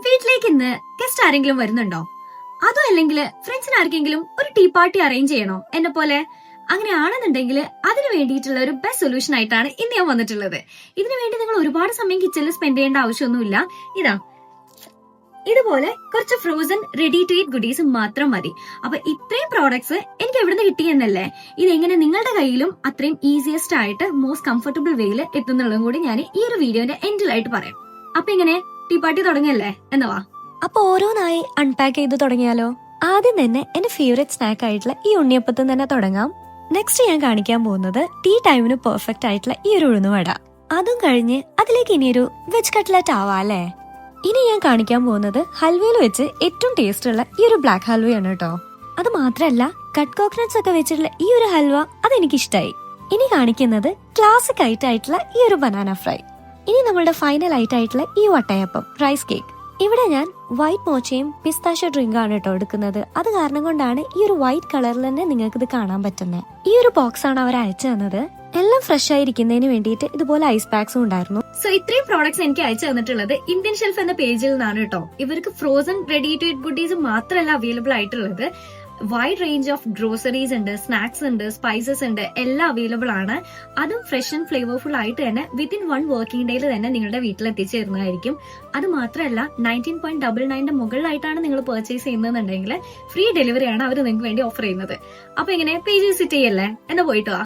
വീട്ടിലേക്ക് ഇന്ന് ഗസ്റ്റ് ആരെങ്കിലും വരുന്നുണ്ടോ? അതോ അല്ലെങ്കിൽ ഫ്രണ്ട്സിന് ആർക്കെങ്കിലും ഒരു ടീ പാർട്ടി അറേഞ്ച് ചെയ്യണോ എന്നെ പോലെ? അങ്ങനെയാണെന്നുണ്ടെങ്കിൽ അതിന് വേണ്ടിയിട്ടുള്ള ഒരു ബെസ്റ്റ് സൊല്യൂഷൻ ആയിട്ടാണ് ഇന്ന് ഞാൻ വന്നിട്ടുള്ളത്. ഇതിനു വേണ്ടി നിങ്ങൾ ഒരുപാട് സമയം കിച്ചണിൽ സ്പെൻഡ് ചെയ്യേണ്ട ആവശ്യമൊന്നുമില്ല. ഇതുപോലെ കുറച്ച് frozen ready to eat goodies മാത്രം മതി. അപ്പൊ ഇത്രയും പ്രോഡക്ട്സ് എനിക്ക് എവിടുന്ന് കിട്ടിയെന്നല്ലേ, ഇതെങ്ങനെ നിങ്ങളുടെ കയ്യിലും അത്രയും ഈസിയസ്റ്റ് ആയിട്ട് മോസ്റ്റ് കംഫർട്ടബിൾ വേയിൽ എത്തുന്നുള്ളതും കൂടി ഞാൻ ഈ ഒരു വീഡിയോന്റെ എൻഡിലായിട്ട് പറയാം. അപ്പൊ ഇങ്ങനെ ടീ പാർട്ടി തുടങ്ങല്ലേ എന്നവാ. അപ്പൊ ഓരോന്നായി അൺപാക്ക് ചെയ്ത് തുടങ്ങിയാലോ? ആദ്യം തന്നെ എന്റെ ഫേവറേറ്റ് സ്നാക്ക് ആയിട്ടുള്ള ഈ ഉണ്ണിയപ്പത്തും തന്നെ തുടങ്ങാം. നെക്സ്റ്റ് ഞാൻ കാണിക്കാൻ പോകുന്നത് ടീ ടൈമിന് പെർഫെക്റ്റ് ആയിട്ടുള്ള ഈ ഒരു ഉഴുന്നുവട. അതും കഴിഞ്ഞ് അതിലേക്ക് ഇനിയൊരു വെജ് കട്ട്ലറ്റ് ആവാല്ലേ. ഇനി ഞാൻ കാണിക്കാൻ പോകുന്നത് ഹൽവയിൽ വെച്ച് ഏറ്റവും ടേസ്റ്റ് ഉള്ള ഈ ഒരു ബ്ലാക്ക് ഹൽവയാണ് കേട്ടോ. അത് മാത്രല്ല കട്ട് കോക്കനട്ട്സ് ഒക്കെ വെച്ചിട്ടുള്ള ഈ ഒരു ഹൽവ അതെനിക്കിഷ്ടായി. ഇനി കാണിക്കുന്നത് ക്ലാസിക് ആയിട്ടുള്ള ഈ ഒരു ബനാന ഫ്രൈ. ഇനി നമ്മളുടെ ഫൈനൽ ആയിട്ടുള്ള ഈ വട്ടയപ്പം റൈസ് കേക്ക്. ഇവിടെ ഞാൻ വൈറ്റ് മോച്ചയും പിസ്താഷ്യോ ഡ്രിങ്ക് ആണ് കേട്ടോ എടുക്കുന്നത്. അത് കാരണം കൊണ്ടാണ് ഈ ഒരു വൈറ്റ് കളറിൽ തന്നെ നിങ്ങൾക്ക് ഇത് കാണാൻ പറ്റുന്നത്. ഈ ഒരു ബോക്സ് ആണ് അവർ അയച്ചു തന്നത്. എല്ലാം ഫ്രഷ് ആയിരിക്കുന്നതിന് വേണ്ടിയിട്ട് ഇതുപോലെ ഐസ് പാക്സും ഉണ്ടായിരുന്നു. സോ ഇത്രയും പ്രോഡക്ട്സ് എനിക്ക് അയച്ചു തന്നിട്ടുള്ളത് ഇന്ത്യൻ ഷെൽഫ് എന്ന പേജിൽ നിന്നാണ് കേട്ടോ. ഇവർക്ക് frozen ready to eat goodies മാത്രമല്ല അവൈലബിൾ ആയിട്ടുള്ളത്, വൈഡ് റേഞ്ച് ഓഫ് ഗ്രോസറീസ് ഉണ്ട്, സ്നാക്സ് ഉണ്ട്, സ്പൈസസ് ഉണ്ട്, എല്ലാം അവൈലബിൾ ആണ്. അതും ഫ്രഷ് ആൻഡ് ഫ്ലേവർഫുൾ ആയിട്ട് തന്നെ വിത്തിൻ 1 വർക്കിംഗ് ഡേയിൽ തന്നെ നിങ്ങളുടെ വീട്ടിൽ എത്തിച്ചേരുന്നതായിരിക്കും. അത് മാത്രമല്ല 19.99 മുകളിലായിട്ടാണ് നിങ്ങൾ പർച്ചേസ് ചെയ്യുന്നതെന്നുണ്ടെങ്കിൽ ഫ്രീ ഡെലിവറി ആണ് അവർ നിങ്ങൾക്ക് വേണ്ടി ഓഫർ ചെയ്യുന്നത്. അപ്പൊ ഇങ്ങനെ പേജ് വിസിറ്റ് ചെയ്യല്ലേ, എന്നാ പോയിട്ടോ.